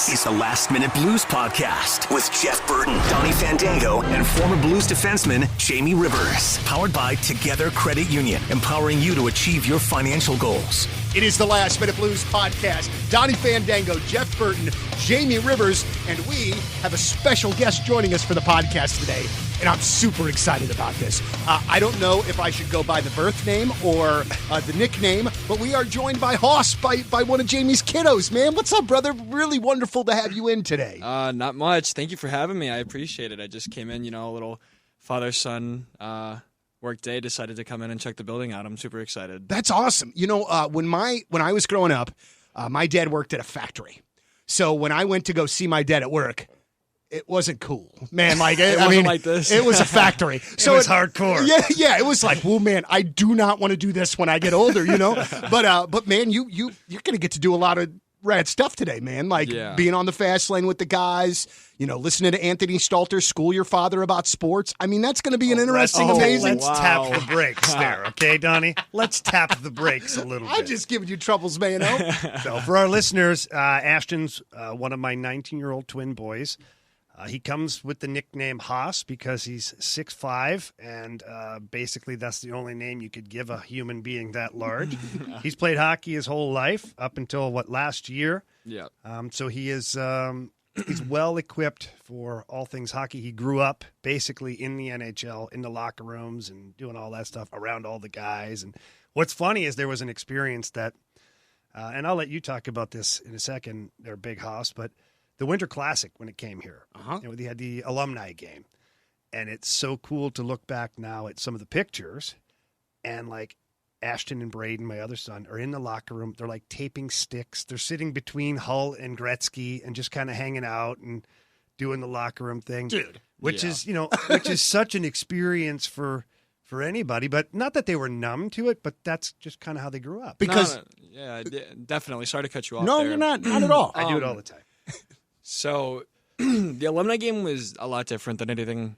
This is the Last Minute Blues Podcast with Jeff Burton, Donnie Fandango, and former Blues defenseman Jamie Rivers. Powered by Together Credit Union, empowering you to achieve your financial goals. It is the Last Minute Blues Podcast. Donnie Fandango, Jeff Burton, Jamie Rivers, and we have a special guest joining us for the podcast today. And I'm super excited about this. I don't know if I should go by the birth name or the nickname, but we are joined by Hoss, by one of Jamie's kiddos, man. What's up, brother? Really wonderful to have you in today. Not much. Thank you for having me. I appreciate it. I just came in, a little father-son work day, decided to come in and check the building out. I'm super excited. That's awesome. When I was growing up, my dad worked at a factory. So when I went to go see my dad at work, it wasn't cool, man. Like it wasn't like this. It was a factory, so it was hardcore. Yeah. It was like, well, man, I do not want to do this when I get older, But man, you're gonna get to do a lot of rad stuff today, man. Like being on the fast lane with the guys, listening to Anthony Stalter school your father about sports. I mean, that's gonna be an interesting, amazing. Let's tap the brakes there, okay, Donnie? Let's tap the brakes a little bit. I'm just giving you troubles, man. So for our listeners, Ashton's one of my 19-year-old twin boys. He comes with the nickname Haas because he's 6'5", and basically that's the only name you could give a human being that large. He's played hockey his whole life up until, last year? Yeah. So he is he's well-equipped for all things hockey. He grew up basically in the NHL, in the locker rooms and doing all that stuff around all the guys. And what's funny is there was an experience that, and I'll let you talk about this in a second, they're Big Haas, but the Winter Classic when it came here. They had the alumni game. And it's so cool to look back now at some of the pictures. And Ashton and Braden, my other son, are in the locker room. They're taping sticks. They're sitting between Hull and Gretzky and just kind of hanging out and doing the locker room thing. Dude. Which is such an experience for anybody. But not that they were numb to it, but that's just kind of how they grew up. Because definitely. Sorry to cut you off. No, there. you're not at all. I do it all the time. So the alumni game was a lot different than anything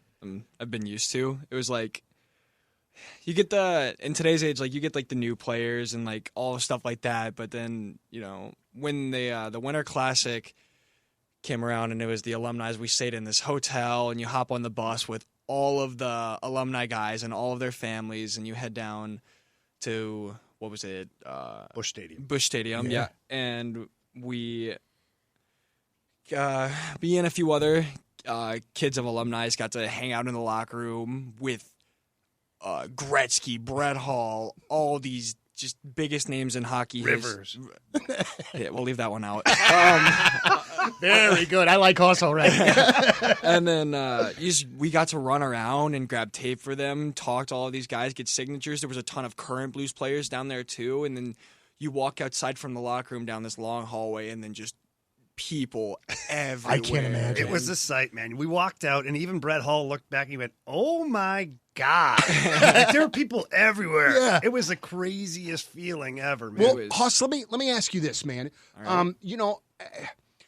I've been used to. It was you get in today's age, you get the new players and all stuff like that. But then, when the Winter Classic came around and it was the alumni, we stayed in this hotel and you hop on the bus with all of the alumni guys and all of their families and you head down to, what was it? Busch Stadium. Busch Stadium, yeah. And we... me and a few other kids of alumni got to hang out in the locker room with Gretzky, Brett Hall, all these just biggest names in hockey. Rivers. Yeah, we'll leave that one out. Very good. I like Hoss already. And then we got to run around and grab tape for them, talk to all of these guys, get signatures. There was a ton of current Blues players down there too. And then you walk outside from the locker room down this long hallway and then just people everywhere. I can't imagine. It was a sight, man. We walked out, and even Brett Hall looked back and he went, "Oh my God!" There were people everywhere. Yeah. It was the craziest feeling ever, man. Well, Hoss, let me ask you this, man. Right.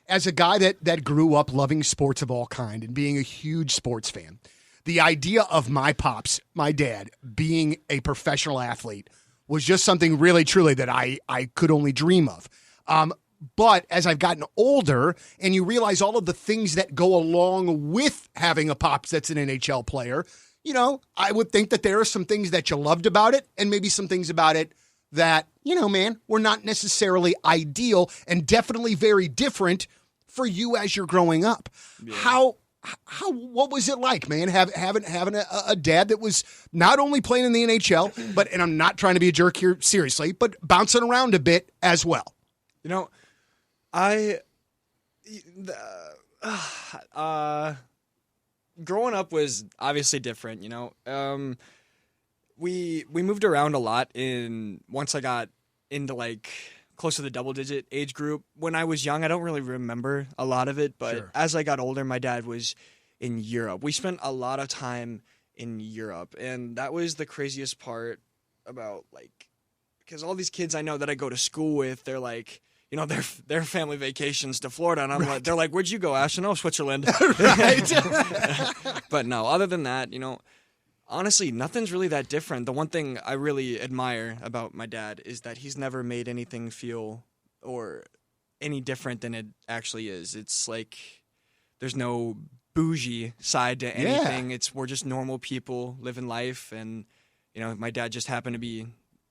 As a guy that grew up loving sports of all kind and being a huge sports fan, the idea of my pops, my dad, being a professional athlete was just something really, truly that I could only dream of. But as I've gotten older and you realize all of the things that go along with having a pops that's an NHL player, I would think that there are some things that you loved about it and maybe some things about it that, man, were not necessarily ideal and definitely very different for you as you're growing up. Yeah. What was it like, man, having a dad that was not only playing in the NHL, and I'm not trying to be a jerk here, seriously, but bouncing around a bit as well? Growing up was obviously different, we moved around a lot once I got into close to the double-digit age group. When I was young, I don't really remember a lot of it, but as I got older, my dad was in Europe. We spent a lot of time in Europe, and that was the craziest part about, because all these kids I know that I go to school with, they're their family vacations to Florida, and I'm they're like, "Where'd you go, Ashton?" "Oh, Switzerland." But no, other than that, honestly, nothing's really that different. The one thing I really admire about my dad is that he's never made anything feel or any different than it actually is. It's like there's no bougie side to anything. We're just normal people living life, and my dad just happened to be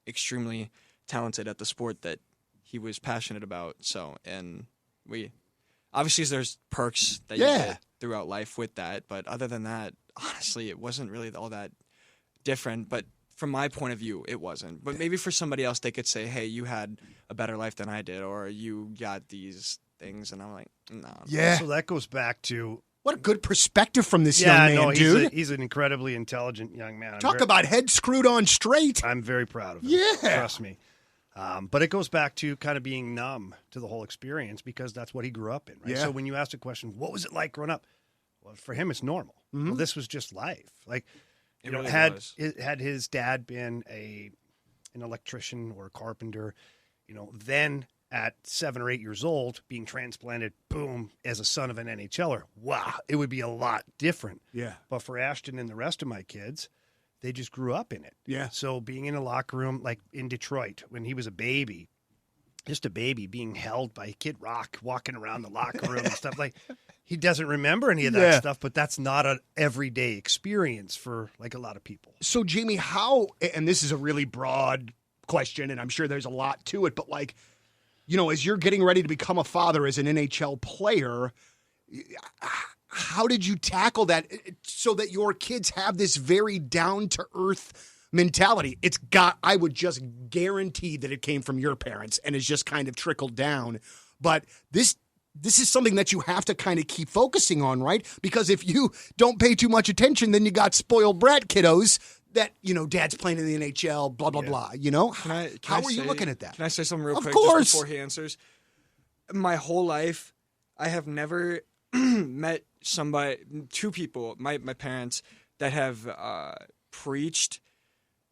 extremely talented at the sport that he was passionate about. So, and we obviously there's perks that you get throughout life with that, but other than that, honestly, it wasn't really all that different. But from my point of view, it wasn't. But maybe for somebody else, they could say, "Hey, you had a better life than I did," or "You got these things," and I'm like, "No." Yeah. So that goes back to What a good perspective from this young man, dude. He's an incredibly intelligent young man. Talk about head screwed on straight. I'm very proud of him. Yeah. Trust me. But it goes back to kind of being numb to the whole experience because that's what he grew up in, right? Yeah. So when you ask the question, what was it like growing up? Well, for him, it's normal. Mm-hmm. Well, this was just life. Like, Really had his dad been an electrician or a carpenter, then at 7 or 8 years old, being transplanted, boom, as a son of an NHLer, wow, it would be a lot different. Yeah. But for Ashton and the rest of my kids, they just grew up in it. Yeah. So being in a locker room, like in Detroit, when he was a baby, just a baby being held by Kid Rock, walking around the locker room and stuff, like he doesn't remember any of that stuff, but that's not an everyday experience for like a lot of people. So, Jamie, how, and this is a really broad question, and I'm sure there's a lot to it, but like, as you're getting ready to become a father as an NHL player, how did you tackle that so that your kids have this very down-to-earth mentality? I would just guarantee that it came from your parents and has just kind of trickled down. But this is something that you have to kind of keep focusing on, right? Because if you don't pay too much attention, then you got spoiled brat kiddos that, dad's playing in the NHL, blah, blah, blah, How are you looking at that? Can I say something real quick course. just before he answers? My whole life, I have never met two people, my parents, that have preached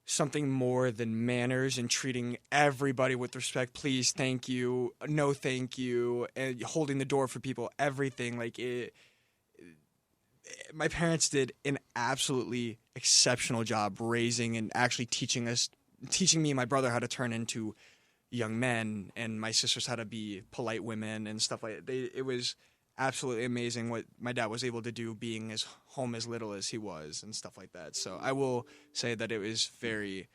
something more than manners and treating everybody with respect. Please, thank you, no thank you, and holding the door for people, everything. Like it. My parents did an absolutely exceptional job raising and actually teaching me and my brother how to turn into young men, and my sisters how to be polite women and stuff like that. It was absolutely amazing what my dad was able to do being as home as little as he was and stuff like that. So I will say that it was very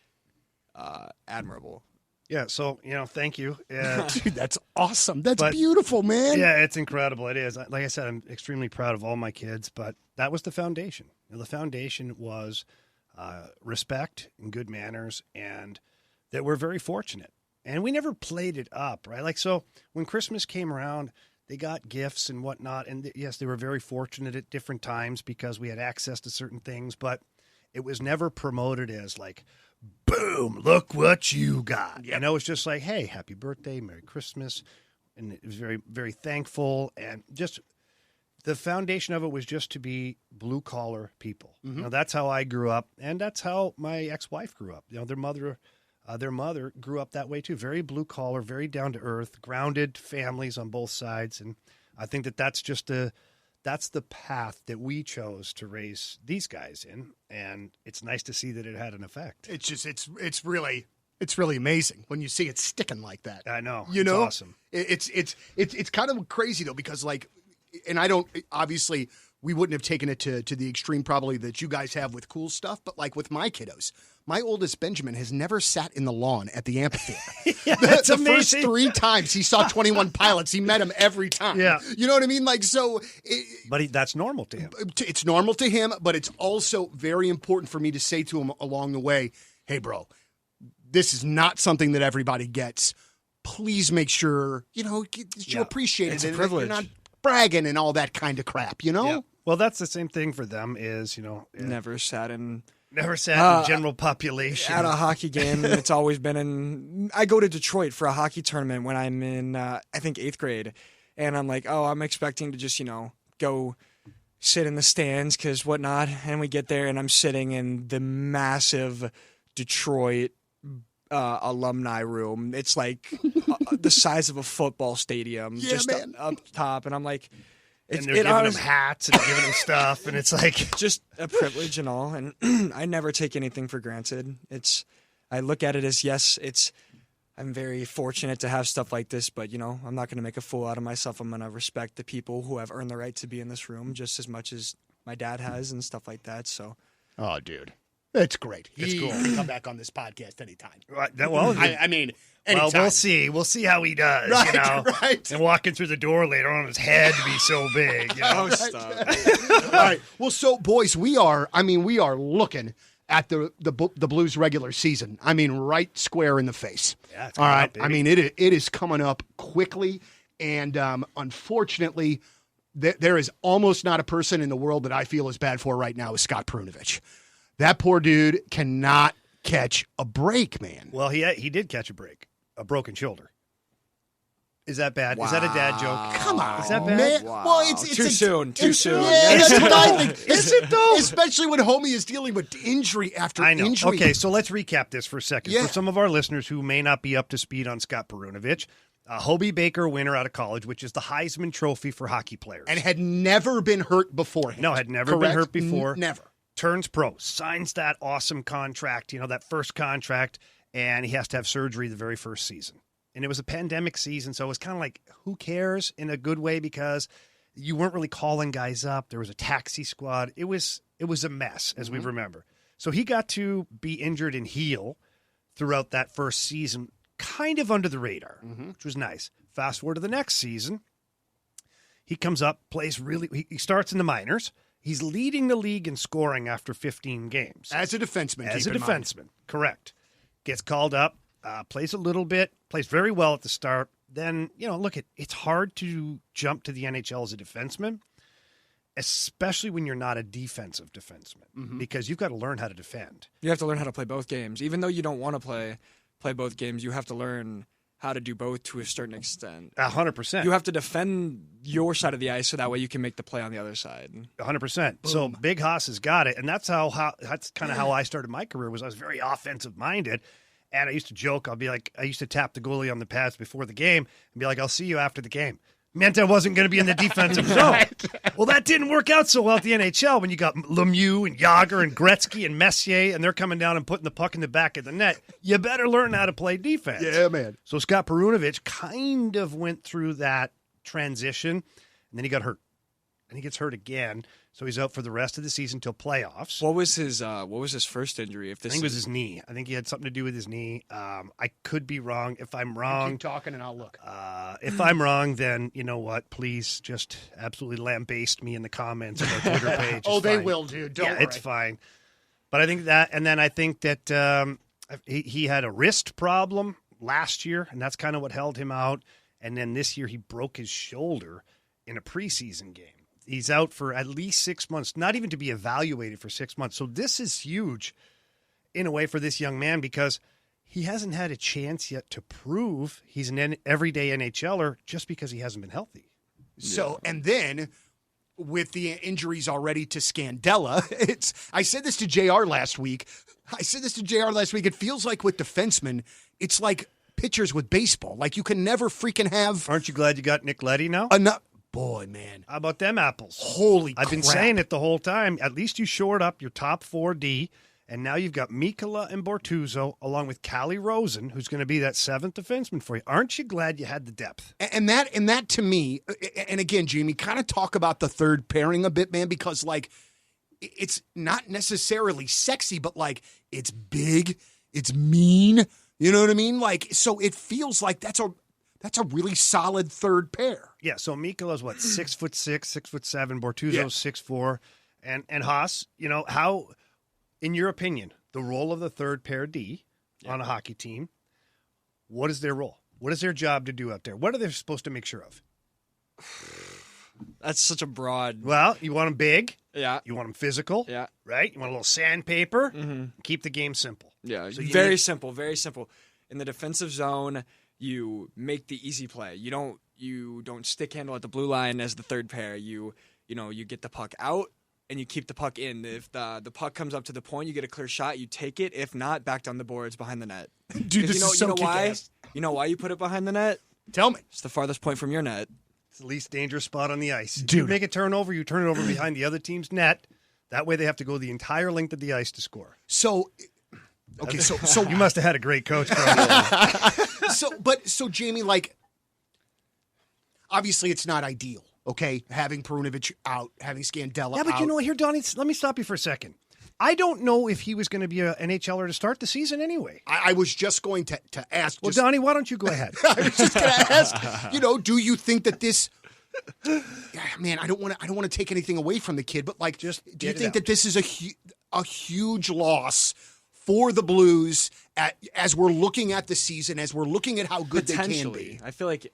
admirable. Yeah, so, thank you. Dude, that's awesome. That's beautiful, man. Yeah, it's incredible. It is. Like I said, I'm extremely proud of all my kids, but that was the foundation. The foundation was respect and good manners, and that we're very fortunate. And we never played it up, right? Like, so when Christmas came around, they got gifts and whatnot, and yes, they were very fortunate at different times because we had access to certain things, but it was never promoted as like, boom, look what you got. Yep. It's just like, hey, happy birthday, Merry Christmas. And it was very, very thankful. And just the foundation of it was just to be blue collar people. Mm-hmm. That's how I grew up. And that's how my ex-wife grew up. Their mother grew up that way too. Very blue collar, very down to earth, grounded families on both sides. And I think that's just that's the path that we chose to raise these guys in, and it's nice to see that it had an effect. It's just it's really amazing when you see it sticking like that. I know, it's awesome. It's kind of crazy though, because like, and I don't, obviously we wouldn't have taken it to the extreme probably that you guys have with cool stuff, but like with my kiddos, my oldest Benjamin has never sat in the lawn at the amphitheater. Yeah, that's the amazing. First 3 times he saw 21 Pilots, he met him every time. Yeah. You know what I mean? Like, so. But that's normal to him. It's normal to him, but it's also very important for me to say to him along the way, hey, bro, this is not something that everybody gets. Please make sure, you appreciate it's it. A and privilege. You're not bragging and all that kind of crap, Yeah. Well, that's the same thing for them is, Never sat in general population. At a hockey game. It's always been I go to Detroit for a hockey tournament when I'm in, I think, 8th grade. And I'm like, I'm expecting to just, go sit in the stands because whatnot. And we get there and I'm sitting in the massive Detroit alumni room. It's like the size of a football stadium, just up top. And I'm like, and they're giving them hats and giving them stuff, and it's like just a privilege and all. And I never take anything for granted. I look at it as, yes, it's I'm very fortunate to have stuff like this, but, I'm not going to make a fool out of myself. I'm going to respect the people who have earned the right to be in this room just as much as my dad has and stuff like that. So, oh, dude, that's great. It's cool. He can come back on this podcast anytime. Right. Well, I mean, anytime. Well, we'll see. We'll see how he does. Right. And walking through the door later on, his head to be so big. Oh, stop. All right. Well, so boys, we are looking at the Blues regular season. I mean, right square in the face. Yeah, it's all right. up, baby. I mean, it is coming up quickly, and unfortunately, there is almost not a person in the world that I feel as bad for right now as Scott Perunovich. That poor dude cannot catch a break, man. Well, he did catch a break, a broken shoulder. Is that bad? Wow. Is that a dad joke? Come on, is that bad? Man. Wow. Well, it's too soon. Too soon. Yeah, that's what I think. Is it though? Especially when homie is dealing with injury after I know. injury. Okay, so let's recap this for a second. Yeah. For some of our listeners who may not be up to speed on Scott Perunovich, a Hobie Baker winner out of college, which is the Heisman Trophy for hockey players. And had never been hurt beforehand. No, had never Correct? been hurt before. Never. Turns pro, signs that awesome contract, that first contract, and he has to have surgery the very first season. And it was a pandemic season, so it was kind of like, who cares in a good way, because you weren't really calling guys up. There was a taxi squad. It was a mess, as we remember. So he got to be injured and heal throughout that first season, kind of under the radar, which was nice. Fast forward to the next season, he comes up, plays he starts in the minors. He's leading the league in scoring after 15 games. As a defenseman. As a defenseman, correct. Gets called up, plays a little bit, plays very well at the start. Then, look, it's hard to jump to the NHL as a defenseman, especially when you're not a defensive defenseman, because you've got to learn how to defend. You have to learn how to play both games. Even though you don't want to play both games, you have to learn how to do both to a certain extent. 100%. You have to defend your side of the ice so that way you can make the play on the other side. 100%. So Big Haas has got it, and that's kind of how I started my career. I was very offensive minded, and I used to joke. I used to tap the goalie on the pads before the game and be like, "I'll see you after the game." Meant I wasn't going to be in the defensive zone. Well, that didn't work out so well at the NHL when you got Lemieux and Yager and Gretzky and Messier, and they're coming down and putting the puck in the back of the net. You better learn how to play defense. Yeah, man. So Scott Perunovich kind of went through that transition, and then he got hurt. And he gets hurt again, so he's out for the rest of the season till playoffs. What was his first injury? I think it was his knee. I think he had something to do with his knee. I could be wrong. If I'm wrong, Keep talking and I'll look. if I'm wrong, then you know what? Please just absolutely lambaste me in the comments on our Twitter page. Oh, It's they fine. will, dude. Don't worry. It's fine. But I think that, and then I think that he had a wrist problem last year, and that's kind of what held him out. And then this year he broke his shoulder in a preseason game. He's out for at least 6 months, not even to be evaluated for 6 months. So this is huge in a way for this young man, because he hasn't had a chance yet to prove he's an everyday NHLer just because he hasn't been healthy. So, and then with the injuries already to Scandella, I said this to JR last week. It feels like with defensemen, it's like pitchers with baseball. Like you can never freaking have Aren't you glad you got Nick Leddy now? enough. Boy, man. How about them apples? Holy I've been crap. saying it the whole time. At least you shored up your top 4D, and now you've got Mikkola and Bortuzzo, along with Calle Rosen, who's going to be that seventh defenseman for you. Aren't you glad you had the depth? And that to me, and again, Jamie, kind of talk about the third pairing a bit, man, because like it's not necessarily sexy, but like it's big, it's mean. You know what I mean? Like, so it feels like that's a really solid third pair. Yeah, so Mikkola's what, 6'6", 6'7", Bortuzzo's 6'4", and Haas, how, in your opinion, the role of the third pair D on a hockey team, what is their role? What is their job to do out there? What are they supposed to make sure of? That's such a broad. Well, you want them big. Yeah. You want them physical. Yeah. Right? You want a little sandpaper. Keep the game simple. Yeah. So you very need- simple. Very simple. In the defensive zone, you make the easy play. You don't stick handle at the blue line as the third pair. You get the puck out and you keep the puck in. If the puck comes up to the point, you get a clear shot. You take it. If not, back down the boards behind the net. Dude, this is so why? kick-ass. You know why you put it behind the net? Tell me. It's the farthest point from your net. It's the least dangerous spot on the ice. Dude. You make a turnover, you turn it over behind the other team's net. That way they have to go the entire length of the ice to score. So Okay, so You must have had a great coach. So Jamie, like, obviously it's not ideal. Okay, having Perunovic out, having Scandella Yeah, but out. you know what? Here, Donnie, let me stop you for a second. I don't know if he was going to be an NHLer to start the season anyway. I was just going to ask. Well, Donnie, why don't you go ahead? I was just going to ask. Do you think that this? Man, I don't want to take anything away from the kid, but like, do you think that this is a huge loss for the Blues as we're looking at the season, as we're looking at how good they can be? I feel like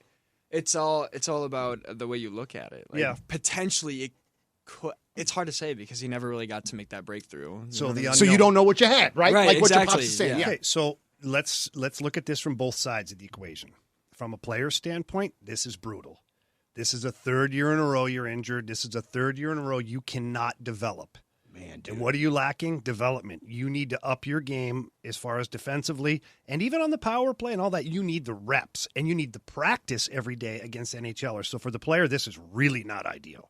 it's all about the way you look at it. Like, yeah, potentially it could. It's hard to say because he never really got to make that breakthrough. So you don't know what you had, right? Right, like exactly. what your pops is saying. Yeah. Okay, so let's look at this from both sides of the equation. From a player's standpoint, this is brutal. This is a third year in a row you're injured. This is a third year in a row you cannot develop. Man, dude. And what are you lacking? Development. You need to up your game as far as defensively and even on the power play and all that. You need the reps and you need the practice every day against NHLers. So for the player, this is really not ideal.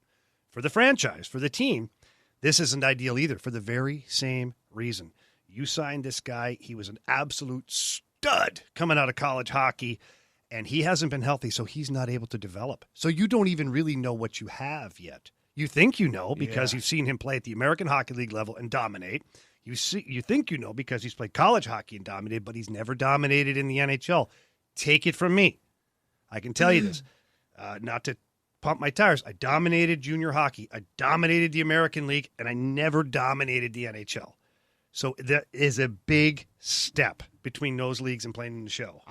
For the franchise, for the team, this isn't ideal either for the very same reason. You signed this guy. He was an absolute stud coming out of college hockey, and he hasn't been healthy, so he's not able to develop. So you don't even really know what you have yet. You think you know because you've seen him play at the American Hockey League level and dominate. You think you know because he's played college hockey and dominated, but he's never dominated in the NHL. Take it from me. I can tell you this. Not to pump my tires. I dominated junior hockey. I dominated the American League, and I never dominated the NHL. So that is a big step between those leagues and playing in the show.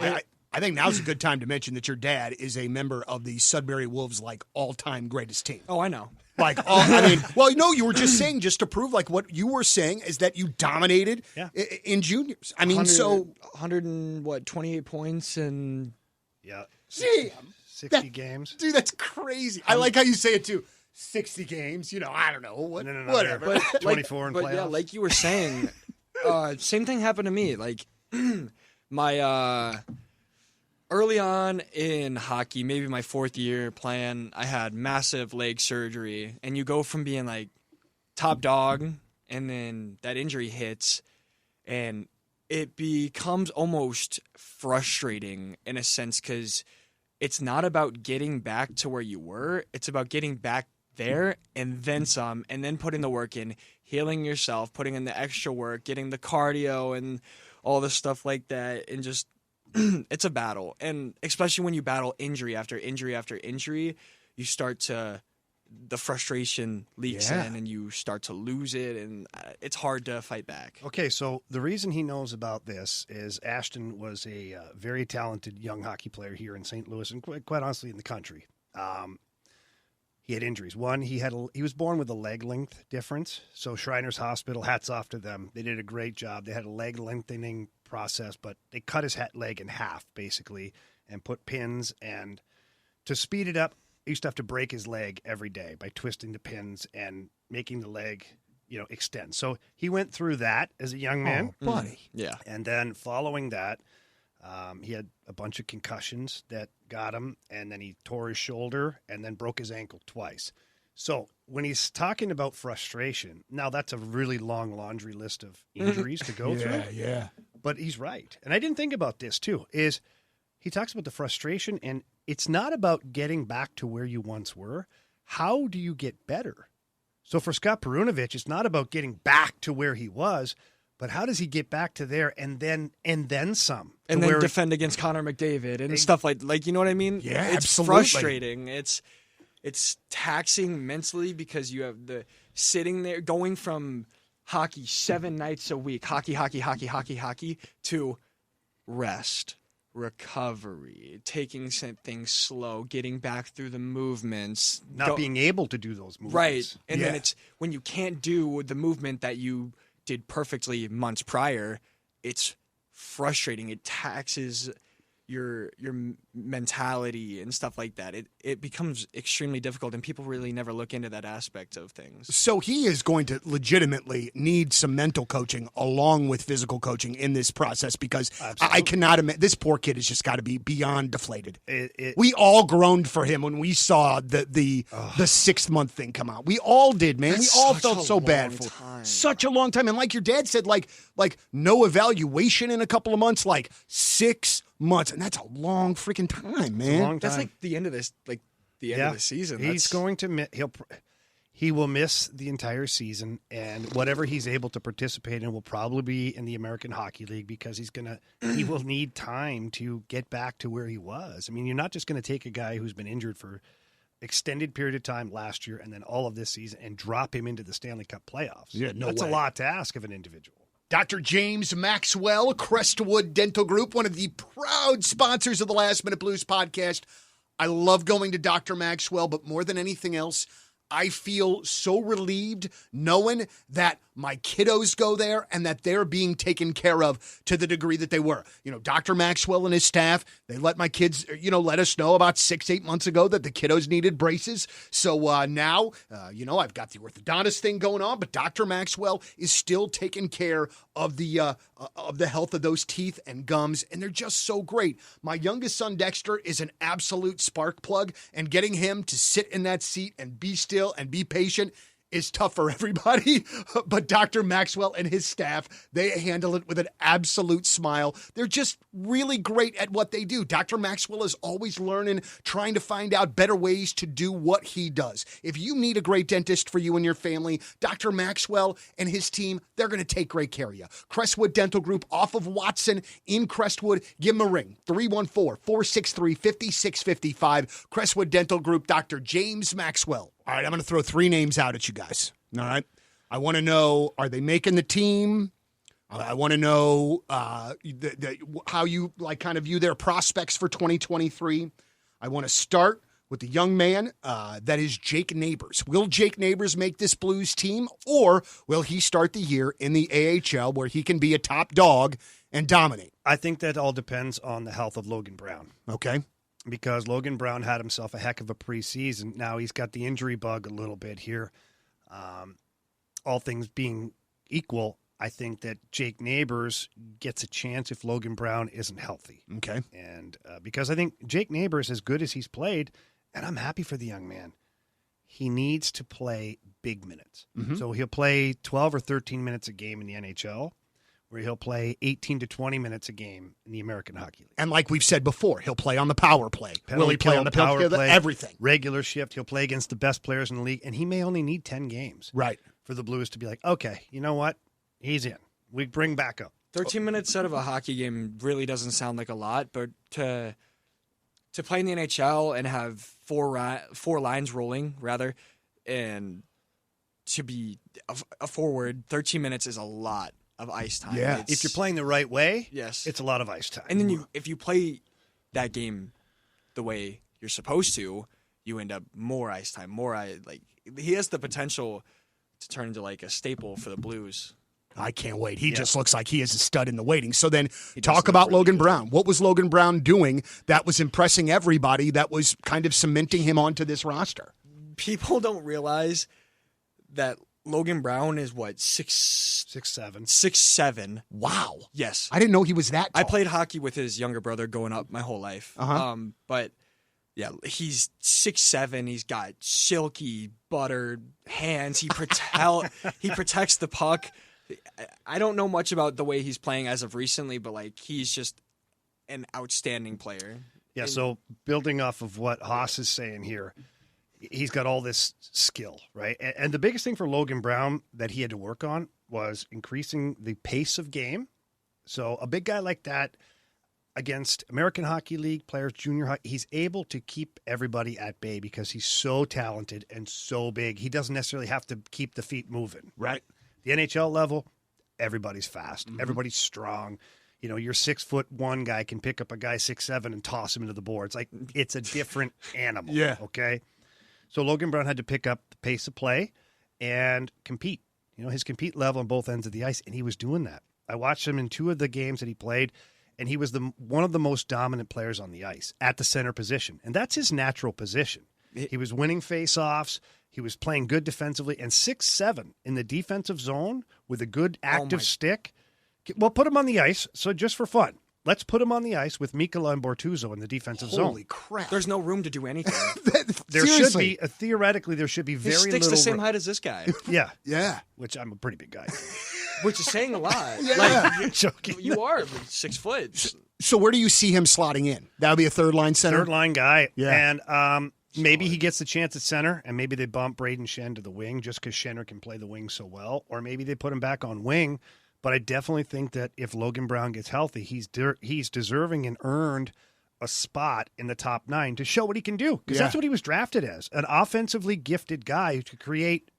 I think now's a good time to mention that your dad is a member of the Sudbury Wolves, like, all-time greatest team. Oh, I know. Like, you were just saying, just to prove, like, what you were saying is that you dominated in juniors. I mean, 28 points and... Yeah. 60 games. Dude, that's crazy. I like how you say it, too. 60 games, I don't know. Whatever. But 24 in playoffs. Yeah, like you were saying, same thing happened to me. Like, my... early on in hockey, maybe my fourth year playing, I had massive leg surgery. And you go from being, like, top dog, and then that injury hits, and it becomes almost frustrating in a sense because it's not about getting back to where you were. It's about getting back there and then some, and then putting the work in, healing yourself, putting in the extra work, getting the cardio and all the stuff like that, and just it's a battle. And especially when you battle injury after injury after injury, you start to the frustration leaks in and you start to lose it, and it's hard to fight back. Okay, so the reason he knows about this is Ashton was a very talented young hockey player here in St. Louis and quite honestly in the country. He had injuries. One, he was born with a leg length difference. So Shriners Hospital, hats off to them. They did a great job. They had a leg lengthening process, but they cut his leg in half basically and put pins, and to speed it up, he used to have to break his leg every day by twisting the pins and making the leg, extend. So he went through that as a young man. Oh, buddy. Yeah. And then following that, he had a bunch of concussions that got him, and then he tore his shoulder and then broke his ankle twice. So when he's talking about frustration, now that's a really long laundry list of injuries to go through. Yeah. But he's right. And I didn't think about this too, is he talks about the frustration, and it's not about getting back to where you once were. How do you get better? So for Scott Perunovic, it's not about getting back to where he was, but how does he get back to there and then some? And then defend against Connor McDavid and stuff like you know what I mean? Yeah, it's absolutely. frustrating. It's taxing mentally because you have the sitting there going from hockey 7 nights a week, hockey, to rest, recovery, taking things slow, getting back through the movements. Not being able to do those movements. Right. And then it's when you can't do the movement that you did perfectly months prior, it's frustrating. It taxes your mentality and stuff like that. It becomes extremely difficult, and people really never look into that aspect of things. So he is going to legitimately need some mental coaching along with physical coaching in this process, because I cannot imagine this poor kid has just got to be beyond deflated. We all groaned for him when we saw the 6 month thing come out. We all did, man. We all felt so bad for him. Such a long time. And like your dad said, like no evaluation in a couple of months, like 6 months, and that's a long freaking time, man. That's like the end of this, like the end of the season. He's going to he will miss the entire season, and whatever he's able to participate in will probably be in the American Hockey League, because he will need time to get back to where he was. I mean, you're not just going to take a guy who's been injured for extended period of time last year and then all of this season and drop him into the Stanley Cup playoffs. Yeah, no That's way. a lot to ask of an individual. Dr. James Maxwell, Crestwood Dental Group, one of the proud sponsors of the Last Minute Blues podcast. I love going to Dr. Maxwell, but more than anything else, I feel so relieved knowing that my kiddos go there and that they're being taken care of to the degree that they were. You know, Dr. Maxwell and his staff, they let my kids, let us know about 6-8 months ago that the kiddos needed braces. So now, I've got the orthodontist thing going on, but Dr. Maxwell is still taking care of the health of those teeth and gums, and they're just so great. My youngest son, Dexter, is an absolute spark plug, and getting him to sit in that seat and be still and be patient is tough for everybody, but Dr. Maxwell and his staff, they handle it with an absolute smile. They're just really great at what they do. Dr. Maxwell is always learning, trying to find out better ways to do what he does. If you need a great dentist for you and your family, Dr. Maxwell and his team, they're going to take great care of you. Crestwood Dental Group off of Watson in Crestwood. Give them a ring, 314-463-5655. Crestwood Dental Group, Dr. James Maxwell. All right, I'm going to throw 3 names out at you guys. All right. I want to know, are they making the team? I want to know how you kind of view their prospects for 2023. I want to start with the young man that is Jake Neighbors. Will Jake Neighbors make this Blues team, or will he start the year in the AHL where he can be a top dog and dominate? I think that all depends on the health of Logan Brown. Okay. Because Logan Brown had himself a heck of a preseason. Now he's got the injury bug a little bit here. All things being equal, I think that Jake Neighbors gets a chance if Logan Brown isn't healthy. Okay. And because I think Jake Neighbors, as good as he's played, and I'm happy for the young man, he needs to play big minutes. Mm-hmm. So he'll play 12 or 13 minutes a game in the NHL, where he'll play 18 to 20 minutes a game in the American Hockey League. And like we've said before, he'll play on the power play. Will he play on the power play? Everything. Regular shift. He'll play against the best players in the league, and he may only need 10 games. Right. For the Blues to be like, okay, you know what? He's in. We bring back up. 13 minutes out of a hockey game really doesn't sound like a lot, but to play in the NHL and have four lines rolling, rather, and to be a forward, 13 minutes is a lot of ice time. Yeah. If you're playing the right way, yes, it's a lot of ice time. And then if you play that game the way you're supposed to, you end up more ice time, he has the potential to turn into like a staple for the Blues. I can't wait. He just looks like he is a stud in the waiting. So then talk about Logan Brown. What was Logan Brown doing that was impressing everybody, that was kind of cementing him onto this roster? People don't realize that Logan Brown is what, 6'7". 6'7". Wow. Yes. I didn't know he was that tall. I played hockey with his younger brother going up my whole life. Uh-huh. But yeah, he's 6'7". He's got silky, buttered hands. He protects the puck. I don't know much about the way he's playing as of recently, but he's just an outstanding player. Yeah, so building off of what Haas is saying here, he's got all this skill, right? And the biggest thing for Logan Brown that he had to work on was increasing the pace of game. So a big guy like that against American Hockey League players, junior hockey, he's able to keep everybody at bay because he's so talented and so big. He doesn't necessarily have to keep the feet moving, right? The NHL level, everybody's fast. Mm-hmm. Everybody's strong. You know, your 6'1" guy can pick up a guy 6'7" and toss him into the boards. It's a different animal. Yeah. Okay. So Logan Brown had to pick up the pace of play and compete. You know, his compete level on both ends of the ice, and he was doing that. I watched him in 2 of the games that he played, and he was one of the most dominant players on the ice at the center position, and that's his natural position. He was winning face-offs. He was playing good defensively, and 6'7" in the defensive zone with a good active stick. Well, put him on the ice, so just for fun. Let's put him on the ice with Mikkola and Bortuzzo in the defensive zone. Holy crap. There's no room to do anything. There should be, theoretically, there should be very His little. stick's the same height as this guy. Yeah. Yeah. Which I'm a pretty big guy. Which is saying a lot. Yeah. Like, Joking. you are like 6 foot. So where do you see him slotting in? That would be a third-line center? Third-line guy. Yeah. And maybe he gets the chance at center, and maybe they bump Braden Shen to the wing just because Shenner can play the wing so well. Or maybe they put him back on wing. But I definitely think that if Logan Brown gets healthy, he's deserving and earned a spot in the top 9 to show what he can do. Because that's what he was drafted as, an offensively gifted guy who could create,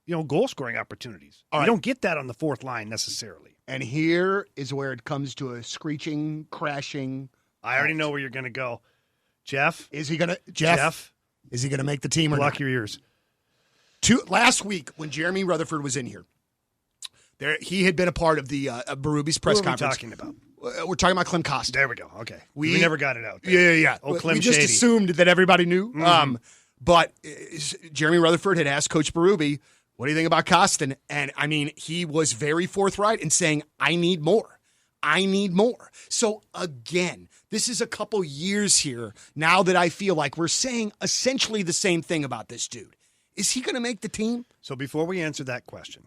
goal-scoring opportunities. All right. You don't get that on the fourth line necessarily. And here is where it comes to a screeching, crashing. I already know where you're going to go. Jeff? Is he going to Is he going to make the team or Block not? your ears. Last week when Jeremy Rutherford was in here, he had been a part of the Berube's press Who are we conference. talking about? We're talking about Clem Costa. There we go. Okay. We We never got it out there. Yeah. Oh, Clem we just Shady. assumed that everybody knew. But Jeremy Rutherford had asked Coach Berube, what do you think about Costin? And, I mean, he was very forthright in saying, I need more. I need more. So, again, this is a couple years here now that I feel like we're saying essentially the same thing about this dude. Is he going to make the team? So before we answer that question,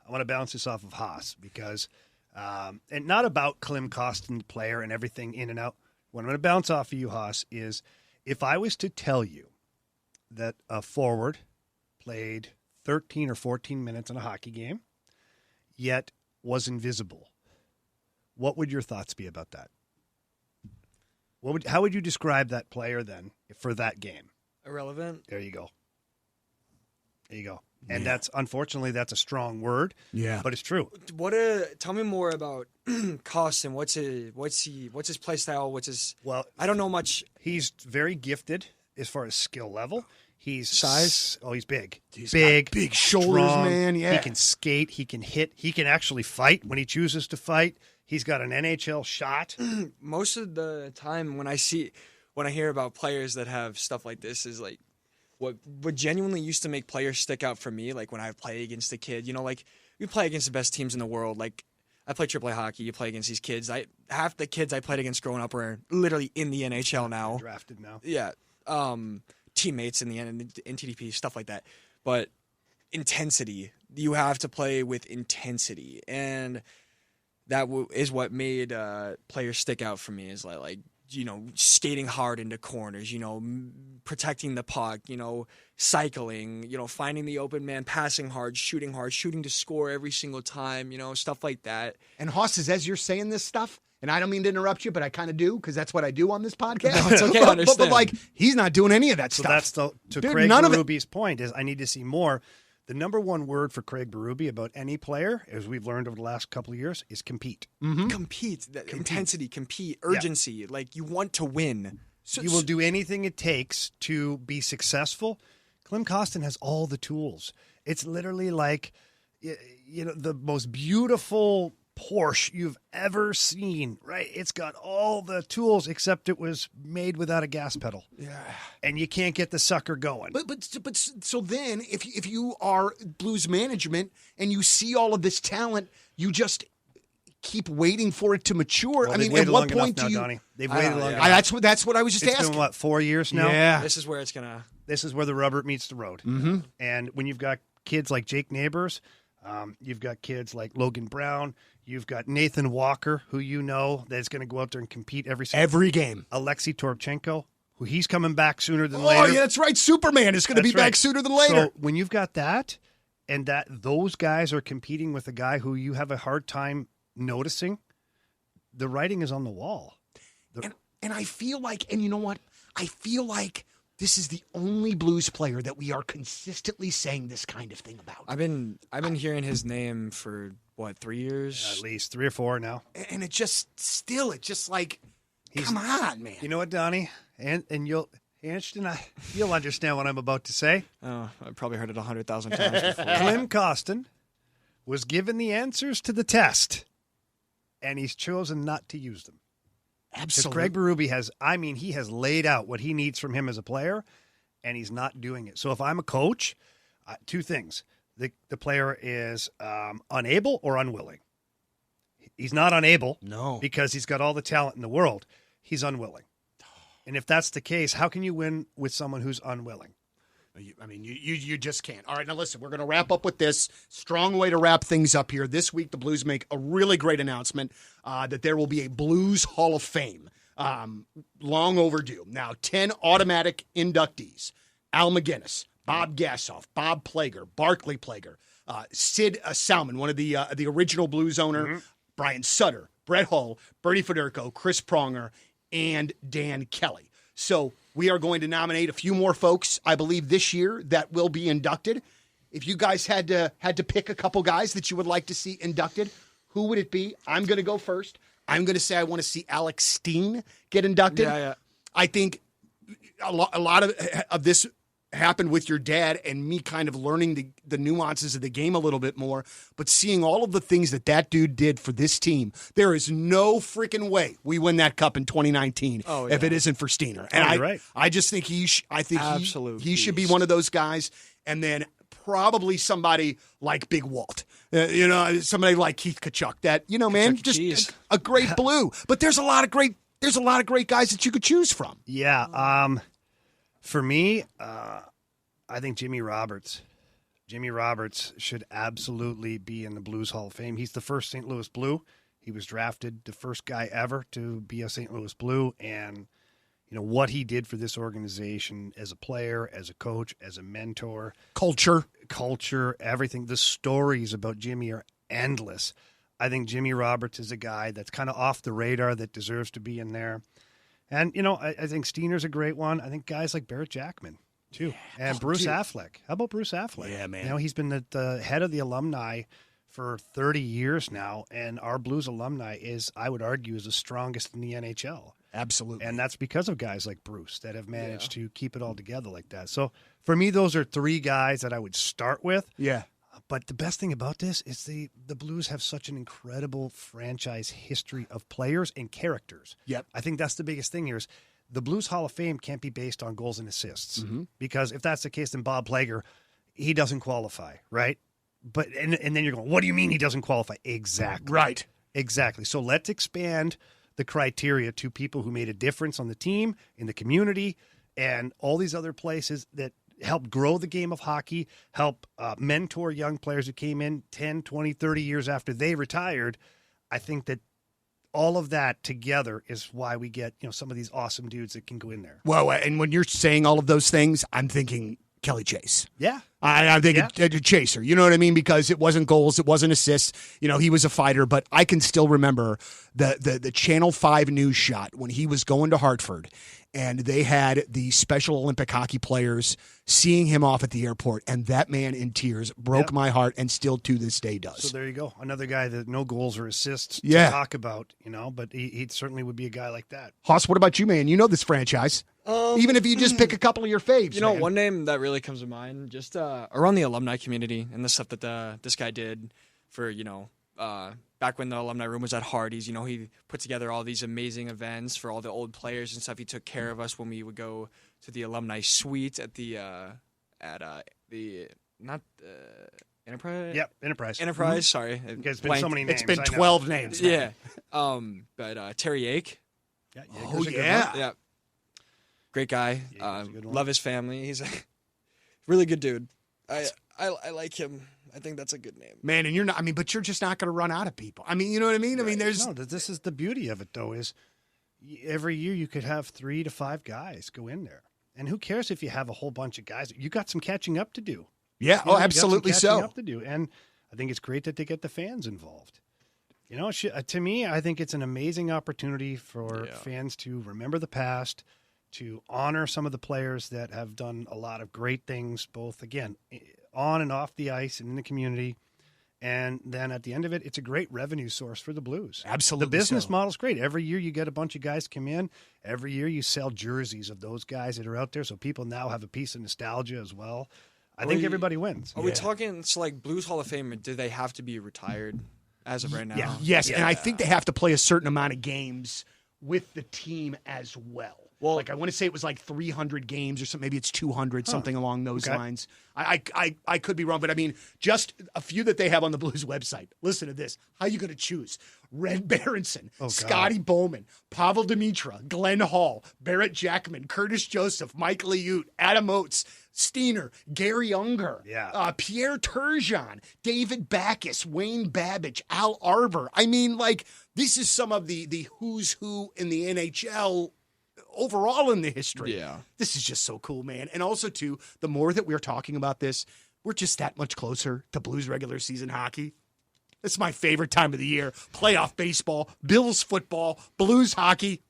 I want to bounce this off of Haas because, and not about Clem Costin, the player, and everything in and out. What I'm going to bounce off of you, Haas, is if I was to tell you that a forward played 13 or 14 minutes in a hockey game, yet was invisible, what would your thoughts be about that? How would you describe that player then for that game? Irrelevant. There you go. And unfortunately that's a strong word. Yeah. But it's true. Tell me more about Costin. What's his play style? Well, I don't know much. He's very gifted as far as skill level. He's Size? Oh, he's big. He's big, got big shoulders, strong. man. Yeah. He can skate. He can hit. He can actually fight when he chooses to fight. He's got an NHL shot. Most of the time when I hear about players that have stuff like this is like what genuinely used to make players stick out for me, like when I play against a kid, like we play against the best teams in the world. Like I play AAA hockey, you play against these kids. Half the kids I played against growing up are literally in the NHL now. Drafted now. Yeah. Teammates in the NTDP, stuff like that. But intensity, you have to play with intensity. And that is what made players stick out for me is like skating hard into corners, protecting the puck, cycling, finding the open man, passing hard, shooting to score every single time, stuff like that. And Haas, as you're saying this stuff, and I don't mean to interrupt you, but I kind of do because that's what I do on this podcast. No, it's okay, I understand. But like, he's not doing any of that So stuff. that's to Dude, Craig none of it. Berube's point is I need to see more. The number one word for Craig Berube about any player, as we've learned over the last couple of years, is compete. Compete. Intensity, compete, urgency. Like you want to win. You will do anything it takes to be successful. Clem Costin has all the tools. It's literally like, the most beautiful Porsche you've ever seen, right? It's got all the tools except it was made without a gas pedal. Yeah. And you can't get the sucker going. But so then if you are Blues management and you see all of this talent, you just keep waiting for it to mature. Well, I mean, they've at waited what long point enough do now, you? Donnie. They've waited long enough. That's what I was just It's asking. been, 4 years now? Yeah. This is where it's gonna. This is where the rubber meets the road. Mm-hmm. And when you've got kids like Jake Neighbors, you've got kids like Logan Brown, you've got Nathan Walker, who that's going to go out there and compete every game. Alexei Toropchenko, who he's coming back sooner than Oh, later. yeah, that's right. Superman is going to be back sooner than later. So when you've got that, and that those guys are competing with a guy who you have a hard time noticing, the writing is on the wall. And I feel like, and you know what? I feel like this is the only Blues player that we are consistently saying this kind of thing about. I've been hearing his name for 3 years? At least 3 or 4 now. And it just like, come on, man. You know what, Donnie? And you'll understand what I'm about to say. Oh, I've probably heard it 100,000 times before. Clem Costin was given the answers to the test, and he's chosen not to use them. Absolutely. Greg Berube he has laid out what he needs from him as a player, and he's not doing it. So if I'm a coach, two things. The player is unable or unwilling. He's not unable. No. Because he's got all the talent in the world. He's unwilling. And if that's the case, how can you win with someone who's unwilling? I mean, you just can't. All right, now listen, we're going to wrap up with this. Strong way to wrap things up here. This week, the Blues make a really great announcement that there will be a Blues Hall of Fame. Long overdue. Now, 10 automatic inductees. Al McGinnis, Bob Gassoff, Bob Plager, Barclay Plager, Sid Salmon, one of the original Blues owner, Brian Sutter, Brett Hull, Bernie Federico, Chris Pronger, and Dan Kelly. So we are going to nominate a few more folks, I believe, this year that will be inducted. If you guys had to pick a couple guys that you would like to see inducted, who would it be? I'm going to go first. I'm going to say I want to see Alex Steen get inducted. Yeah. I think a lot of this happened with your dad and me kind of learning the nuances of the game a little bit more, but seeing all of the things that dude did for this team, there is no freaking way we win that cup in 2019 if it isn't for Steiner. And I just think he should be one of those guys, and then probably somebody like Big Walt, somebody like Keith Kachuk. That just a great Blue. But there's a lot of great guys that you could choose from. Yeah. For me, I think Jimmy Roberts. Jimmy Roberts should absolutely be in the Blues Hall of Fame. He's the first St. Louis Blue. He was drafted the first guy ever to be a St. Louis Blue. And, what he did for this organization as a player, as a coach, as a mentor. Culture, everything. The stories about Jimmy are endless. I think Jimmy Roberts is a guy that's kind of off the radar that deserves to be in there. And, I think Steiner's a great one. I think guys like Barrett Jackman, too. Yeah. And Bruce Affleck. How about Bruce Affleck? Yeah, man. He's been the head of the alumni for 30 years now, and our Blues alumni I would argue, is the strongest in the NHL. Absolutely. And that's because of guys like Bruce that have managed to keep it all together like that. So, for me, those are three guys that I would start with. Yeah. But the best thing about this is the Blues have such an incredible franchise history of players and characters. Yep. I think that's the biggest thing here is the Blues Hall of Fame can't be based on goals and assists. Because if that's the case, then Bob Plager, he doesn't qualify, right? But and then you're going, what do you mean he doesn't qualify? Exactly. Right. Exactly. So let's expand the criteria to people who made a difference on the team, in the community, and all these other places that help grow the game of hockey, help mentor young players who came in 10, 20, 30 years after they retired. I think that all of that together is why we get some of these awesome dudes that can go in there. Well, and when you're saying all of those things, I'm thinking Kelly Chase. Yeah. I think a chaser. You know what I mean? Because it wasn't goals, it wasn't assists. He was a fighter, but I can still remember the Channel 5 news shot when he was going to Hartford, and they had the Special Olympic hockey players seeing him off at the airport, and that man in tears broke my heart and still to this day does. So there you go. Another guy that no goals or assists to talk about, but he certainly would be a guy like that. Haas, what about you, man? You know this franchise. Even if you just pick a couple of your faves. One name that really comes to mind, just around the alumni community and the stuff that this guy did for, back when the alumni room was at Hardy's, he put together all these amazing events for all the old players and stuff. He took care of us when we would go to the alumni suite at the Enterprise. Yep, Enterprise. Enterprise. Sorry, it's been so many names. It's been 12 names. Yeah. But Terry Ake. Yeah. Yeah. Great guy. Love his family. He's a really good dude. I like him. I think that's a good name. Man, and you're not, but you're just not going to run out of people. You know what I mean? Right. This is the beauty of it, though, is every year you could have 3 to 5 guys go in there. And who cares if you have a whole bunch of guys? You got some catching up to do. Yeah, absolutely so. Up to do. And I think it's great that they get the fans involved. To me, I think it's an amazing opportunity for fans to remember the past, to honor some of the players that have done a lot of great things, both, again, on and off the ice and in the community. And then at the end of it, it's a great revenue source for the Blues. Absolutely. The business model's great. Every year you get a bunch of guys come in. Every year you sell jerseys of those guys that are out there, so people now have a piece of nostalgia as well. I think everybody wins. Are we talking, Blues Hall of Fame, do they have to be retired as of right now? Yeah. Yes, and I think they have to play a certain amount of games with the team as well. Well, like I want to say it was like 300 games or something. Maybe it's 200, something along those lines. I could be wrong, but I mean, just a few that they have on the Blues website. Listen to this. How are you going to choose? Red Berenson, Scotty Bowman, Pavel Dimitra, Glenn Hall, Barrett Jackman, Curtis Joseph, Mike Liute, Adam Oates, Steiner, Gary Unger, Pierre Turgeon, David Backus, Wayne Babbage, Al Arbour. I mean, like, this is some of the who's who in the NHL overall in the history. Yeah. This is just so cool, man. And also, too, the more that we're talking about this, we're just that much closer to Blues regular season hockey. It's my favorite time of the year. Playoff baseball, Bills football, Blues hockey.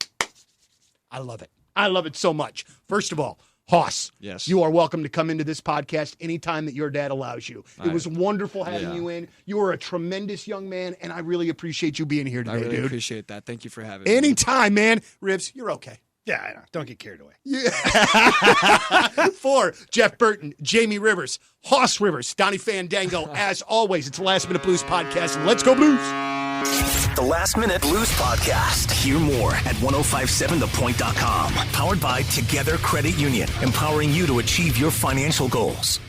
I love it. I love it so much. First of all, Hoss, yes, you are welcome to come into this podcast anytime that your dad allows you. It was wonderful having you in. You are a tremendous young man, and I really appreciate you being here today, I really dude. appreciate that. Thank you for having me. Anytime, man. Ribs, you're okay. Yeah, I know. Don't get carried away. Yeah. For Jeff Burton, Jamie Rivers, Hoss Rivers, Donnie Fandango, as always, it's the Last Minute Blues Podcast, and let's go Blues! The Last Minute Blues Podcast. Hear more at 1057thepoint.com. Powered by Together Credit Union, empowering you to achieve your financial goals.